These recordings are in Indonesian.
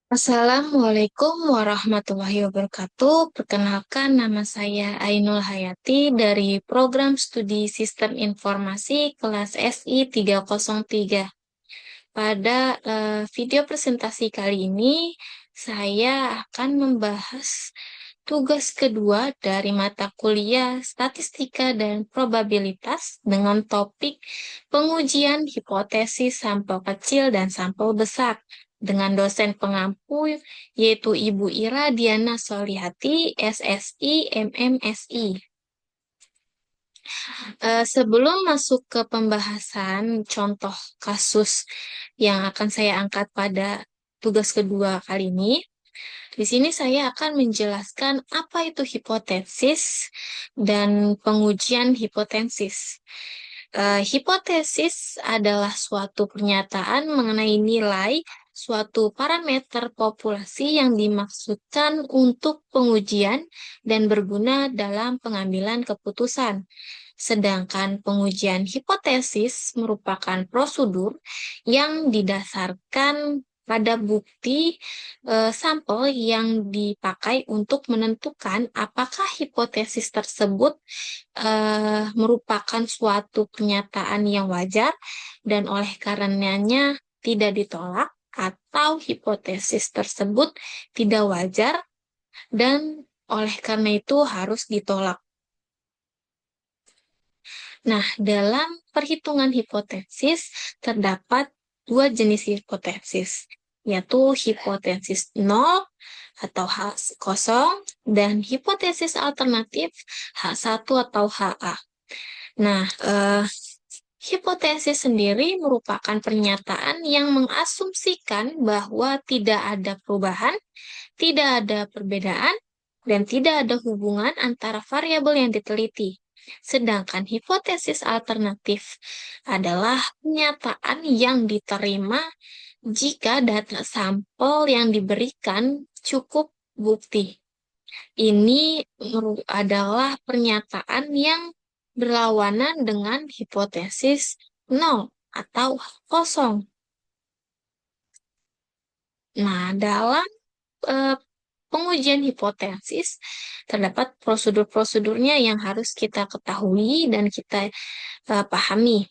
Assalamualaikum warahmatullahi wabarakatuh. Perkenalkan, nama saya Ainul Hayati dari Program Studi Sistem Informasi kelas SI 303. Pada video presentasi kali ini, saya akan membahas tugas kedua dari mata kuliah Statistika dan Probabilitas dengan topik pengujian hipotesis sampel kecil dan sampel besar dengan dosen pengampu yaitu Ibu Ira Diana Solihati, SSI, MMSI. Sebelum masuk ke pembahasan contoh kasus yang akan saya angkat pada tugas kedua kali ini, di sini saya akan menjelaskan apa itu hipotesis dan pengujian hipotesis. Hipotesis adalah suatu pernyataan mengenai nilai suatu parameter populasi yang dimaksudkan untuk pengujian dan berguna dalam pengambilan keputusan. Sedangkan pengujian hipotesis merupakan prosedur yang didasarkan pada bukti sampel yang dipakai untuk menentukan apakah hipotesis tersebut merupakan suatu pernyataan yang wajar dan oleh karenanya tidak ditolak, atau hipotesis tersebut tidak wajar dan oleh karena itu harus ditolak. Nah, dalam perhitungan hipotesis terdapat dua jenis hipotesis, yaitu hipotesis nol atau H kosong dan hipotesis alternatif H1 atau HA. Nah, hipotesis sendiri merupakan pernyataan yang mengasumsikan bahwa tidak ada perubahan, tidak ada perbedaan, dan tidak ada hubungan antara variabel yang diteliti. Sedangkan hipotesis alternatif adalah pernyataan yang diterima jika data sampel yang diberikan cukup bukti. Ini adalah pernyataan yang berlawanan dengan hipotesis nol atau kosong. Nah, dalam eh, pengujian hipotesis terdapat prosedur-prosedurnya yang harus kita ketahui dan kita pahami.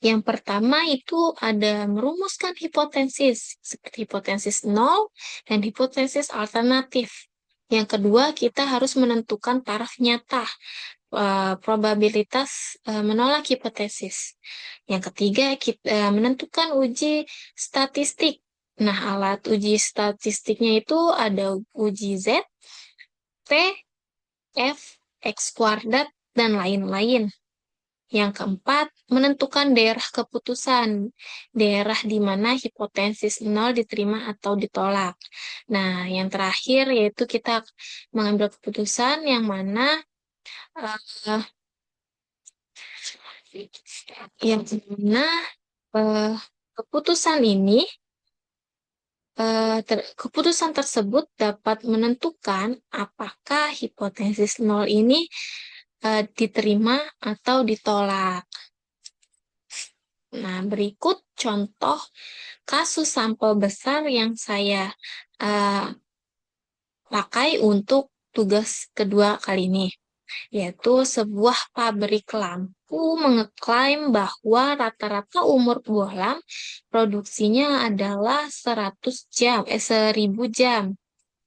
Yang pertama itu ada merumuskan hipotesis, seperti hipotesis nol dan hipotesis alternatif. Yang kedua, kita harus menentukan taraf nyata, probabilitas menolak hipotesis. Yang ketiga, kita menentukan uji statistik. Nah, alat uji statistiknya itu ada uji Z, P, F, X kuadrat, dan lain-lain. Yang keempat, menentukan daerah keputusan, daerah di mana hipotesis nol diterima atau ditolak. Nah, yang terakhir yaitu kita mengambil keputusan yang mana uh, yang mana uh, keputusan ini keputusan tersebut dapat menentukan apakah hipotesis nol ini diterima atau ditolak. Nah, berikut contoh kasus sampel besar yang saya uh, pakai untuk tugas kedua kali ini, yaitu sebuah pabrik lampu mengeklaim bahwa rata-rata umur bohlam produksinya adalah 1000 jam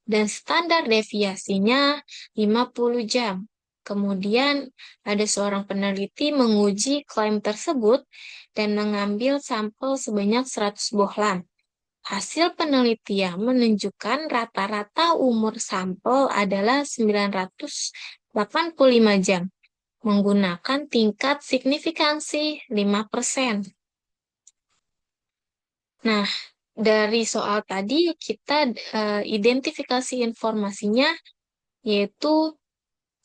dan standar deviasinya 50 jam. Kemudian ada seorang peneliti menguji klaim tersebut dan mengambil sampel sebanyak 100 bohlam. Hasil penelitian menunjukkan rata-rata umur sampel adalah 985 jam, menggunakan tingkat signifikansi 5%. Nah, dari soal tadi kita identifikasi informasinya, yaitu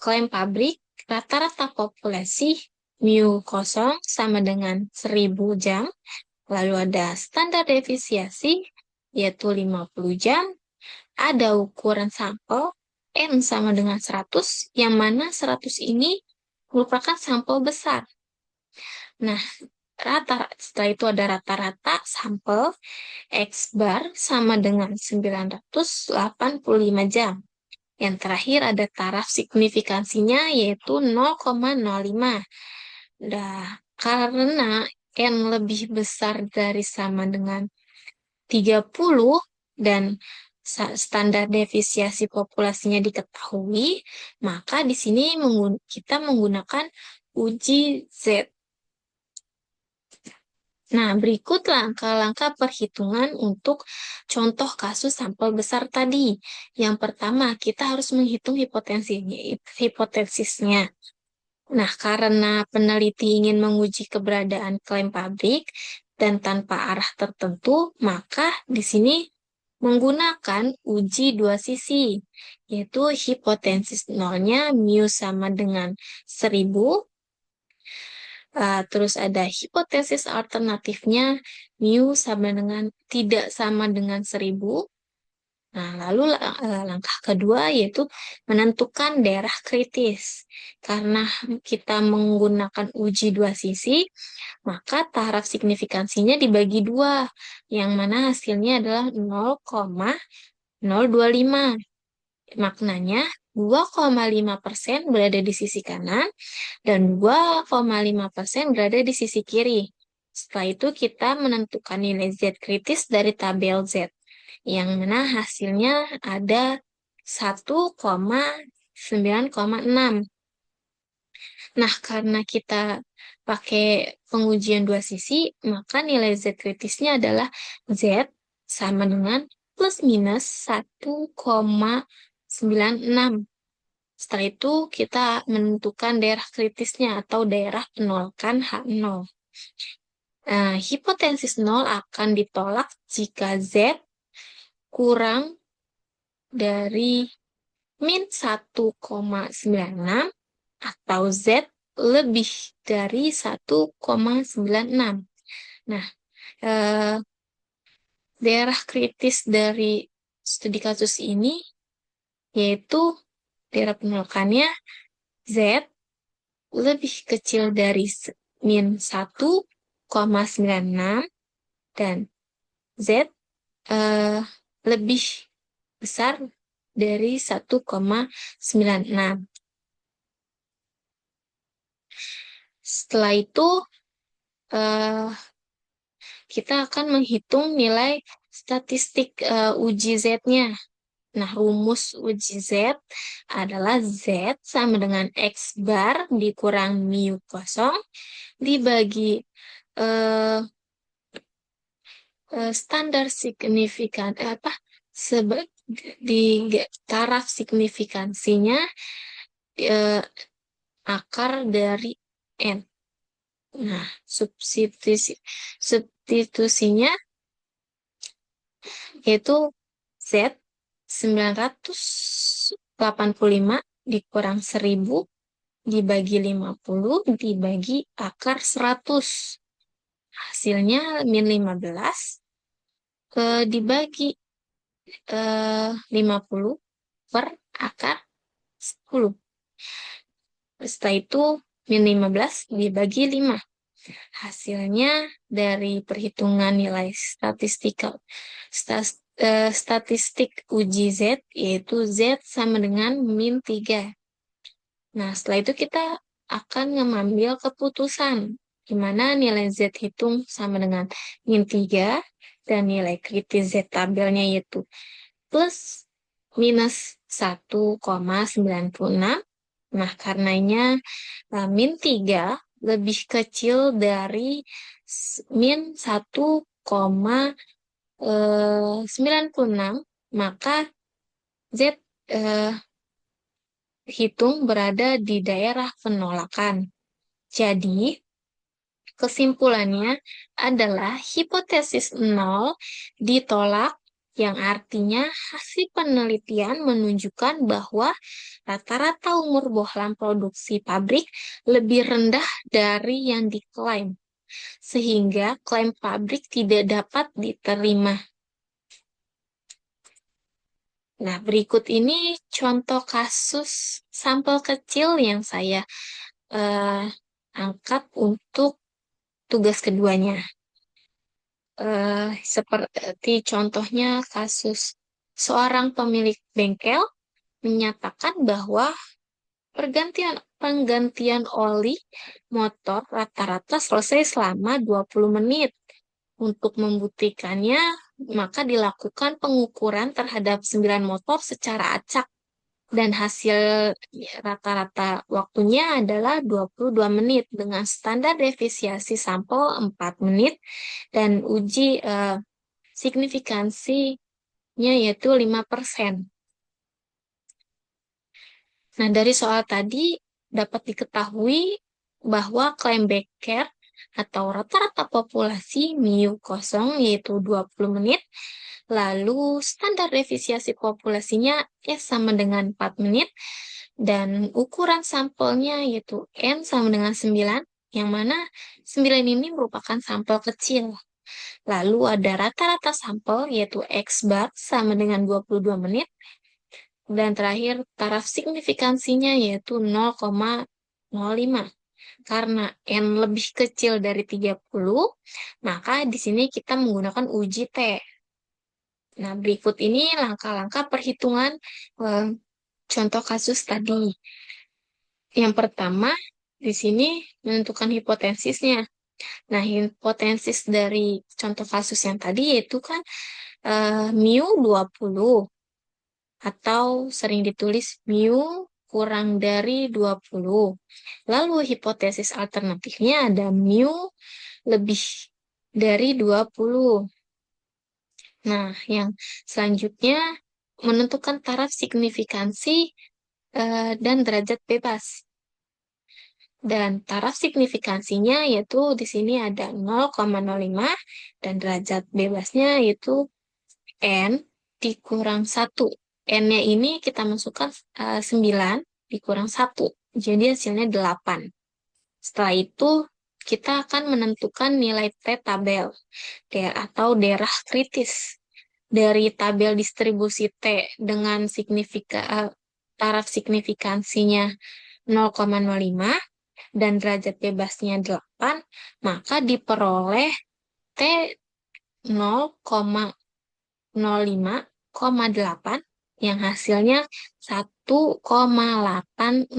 klaim pabrik, rata-rata populasi mu kosong sama dengan 1000 jam, lalu ada standar deviasi, yaitu 50 jam, ada ukuran sampel, N sama dengan 100, yang mana 100 ini merupakan sampel besar. Nah, setelah itu ada rata-rata sampel X bar sama dengan 985 jam. Yang terakhir ada taraf signifikansinya yaitu 0,05. Nah, karena N lebih besar dari sama dengan 30 dan standar deviasi populasinya diketahui, maka di sini kita menggunakan uji Z. Nah, berikut langkah-langkah perhitungan untuk contoh kasus sampel besar tadi. Yang pertama, kita harus menghitung hipotesisnya. Nah, karena peneliti ingin menguji keberadaan klaim pabrik dan tanpa arah tertentu, maka di sini menggunakan uji dua sisi, yaitu hipotesis nolnya mu sama dengan 1000, terus ada hipotesis alternatifnya mu sama dengan tidak sama dengan 1000. Nah, lalu langkah kedua yaitu menentukan daerah kritis. Karena kita menggunakan uji dua sisi, maka taraf signifikansinya dibagi dua, yang mana hasilnya adalah 0,025. Maknanya 2,5% berada di sisi kanan dan 2,5% berada di sisi kiri. Setelah itu kita menentukan nilai Z kritis dari tabel Z, yang mana hasilnya ada 1,9,6. Nah, karena kita pakai pengujian dua sisi, maka nilai Z kritisnya adalah Z sama dengan plus minus 1,96. Setelah itu kita menentukan daerah kritisnya atau daerah penolakan H0. Nah, hipotesis 0 akan ditolak jika Z kurang dari min 1,96 atau Z lebih dari 1,96. Nah, daerah kritis dari studi kasus ini yaitu daerah penolakannya Z lebih kecil dari min 1,96 dan Z lebih besar dari 1,96. Setelah itu kita akan menghitung nilai statistik uji Z-nya. Nah, rumus uji Z adalah Z sama dengan X bar dikurang mu kosong dibagi standar signifikan di taraf signifikansinya akar dari N. Nah, substitusinya yaitu Z 985 dikurang 1000 dibagi 50 dibagi akar 100. Hasilnya min 15 dibagi 50 per akar 10. Setelah itu min 15 dibagi 5. Hasilnya dari perhitungan nilai statistik uji Z yaitu Z sama dengan min 3. Nah, setelah itu kita akan mengambil keputusan di mana nilai Z hitung sama dengan min 3 dan nilai kritis Z tabelnya yaitu plus minus 1,96. Nah, karenanya min 3 lebih kecil dari min 1,96, maka Z hitung berada di daerah penolakan. Jadi, kesimpulannya adalah hipotesis 0 ditolak, yang artinya hasil penelitian menunjukkan bahwa rata-rata umur bohlam produksi pabrik lebih rendah dari yang diklaim, sehingga klaim pabrik tidak dapat diterima. Nah, berikut ini contoh kasus sampel kecil yang saya angkat untuk tugas keduanya. Seperti contohnya kasus seorang pemilik bengkel menyatakan bahwa penggantian oli motor rata-rata selesai selama 20 menit. Untuk membuktikannya, maka dilakukan pengukuran terhadap 9 motor secara acak dan hasil rata-rata waktunya adalah 22 menit dengan standar defisiensi sampel 4 menit dan uji signifikansinya yaitu 5%. Nah, dari soal tadi dapat diketahui bahwa klaim Becker atau rata-rata populasi MIU kosong yaitu 20 menit, lalu standar defisiensi populasinya S sama dengan 4 menit, dan ukuran sampelnya yaitu N sama dengan 9, yang mana 9 ini merupakan sampel kecil. Lalu ada rata-rata sampel yaitu X bar sama dengan 22 menit, dan terakhir taraf signifikansinya yaitu 0,05. Karena N lebih kecil dari 30, maka di sini kita menggunakan uji T. Nah, berikut ini langkah-langkah perhitungan eh, contoh kasus tadi. Yang pertama, di sini menentukan hipotensisnya. Nah, hipotensis dari contoh kasus yang tadi yaitu kan mu 20 atau sering ditulis mu kurang dari 20. Lalu hipotesis alternatifnya ada mu lebih dari 20. Nah, yang selanjutnya menentukan taraf signifikansi dan derajat bebas. Dan taraf signifikansinya yaitu di sini ada 0,05 dan derajat bebasnya yaitu N dikurang 1. N-nya ini kita masukkan 9 dikurang 1. Jadi hasilnya 8. Setelah itu kita akan menentukan nilai T tabel atau daerah kritis dari tabel distribusi T dengan taraf signifikansinya 0,05 dan derajat bebasnya 8, maka diperoleh T 0,05,8 yang hasilnya 1,860.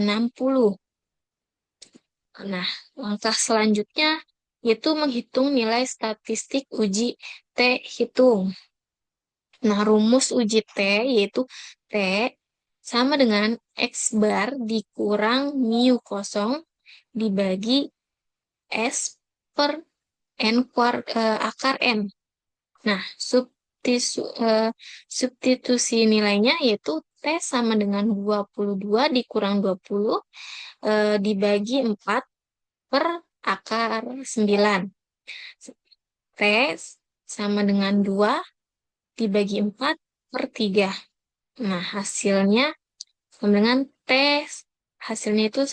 Nah, langkah selanjutnya yaitu menghitung nilai statistik uji T hitung. Nah, rumus uji T yaitu T sama dengan X bar dikurang mu kosong dibagi S per akar N. Nah, substitusi nilainya yaitu T sama dengan 22 dikurang 20 dibagi 4 per akar 9. T sama dengan 2 dibagi 4 per 3. Nah, hasilnya sama dengan T, hasilnya itu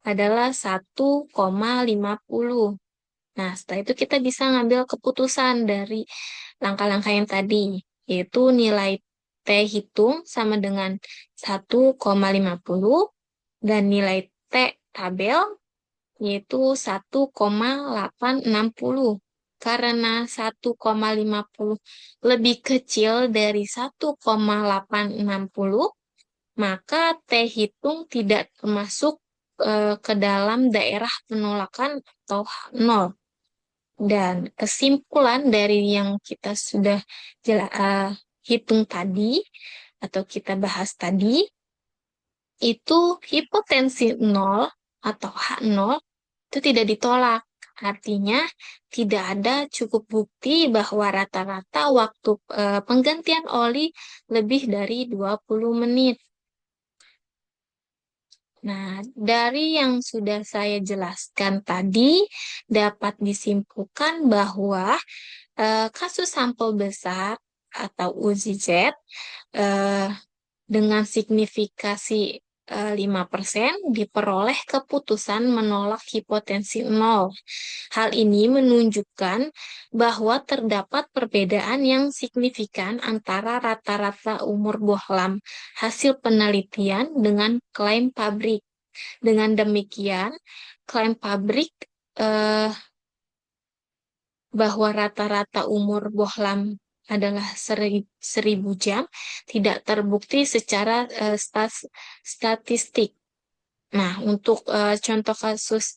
adalah 1,50. Nah, setelah itu kita bisa ngambil keputusan dari langkah-langkah yang tadi, yaitu nilai T hitung sama dengan 1,50 dan nilai T tabel yaitu 1,860. Karena 1,50 lebih kecil dari 1,860, maka T hitung tidak termasuk ke dalam daerah penolakan atau 0. Dan kesimpulan dari yang kita sudah hitung tadi atau kita bahas tadi, itu hipotensi 0 atau H0 itu tidak ditolak. Artinya tidak ada cukup bukti bahwa rata-rata waktu penggantian oli lebih dari 20 menit. Nah, dari yang sudah saya jelaskan tadi, dapat disimpulkan bahwa kasus sampel besar atau uji Z dengan signifikasi 5% diperoleh keputusan menolak hipotensi 0. Hal ini menunjukkan bahwa terdapat perbedaan yang signifikan antara rata-rata umur bohlam hasil penelitian dengan klaim pabrik. Dengan demikian, klaim pabrik bahwa rata-rata umur bohlam adalah 1.000 jam, tidak terbukti secara statistik. Nah, untuk contoh kasus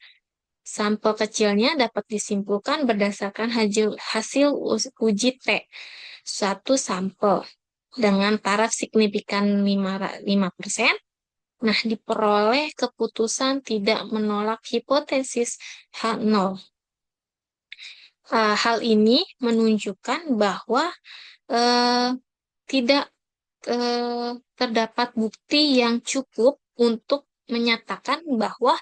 sampel kecilnya dapat disimpulkan berdasarkan hasil uji T satu sampel dengan taraf signifikan 5%. Nah, diperoleh keputusan tidak menolak hipotesis H0. Hal ini menunjukkan bahwa eh, tidak terdapat bukti yang cukup untuk menyatakan bahwa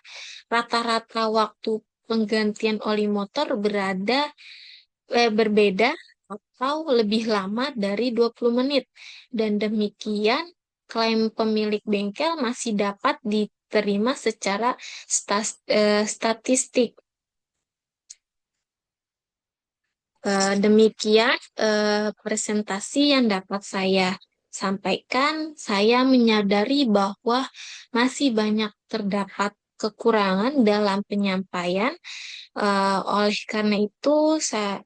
rata-rata waktu penggantian oli motor berbeda atau lebih lama dari 20 menit. Dan demikian, klaim pemilik bengkel masih dapat diterima secara statistik. Demikian presentasi yang dapat saya sampaikan. Saya menyadari bahwa masih banyak terdapat kekurangan dalam penyampaian. Oleh karena itu, saya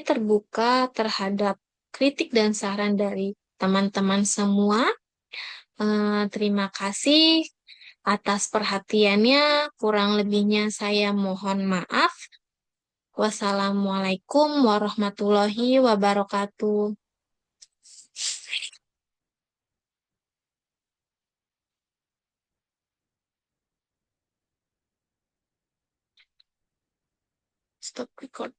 terbuka terhadap kritik dan saran dari teman-teman semua. Terima kasih atas perhatiannya. Kurang lebihnya saya mohon maaf. Wassalamualaikum warahmatullahi wabarakatuh. Stop record.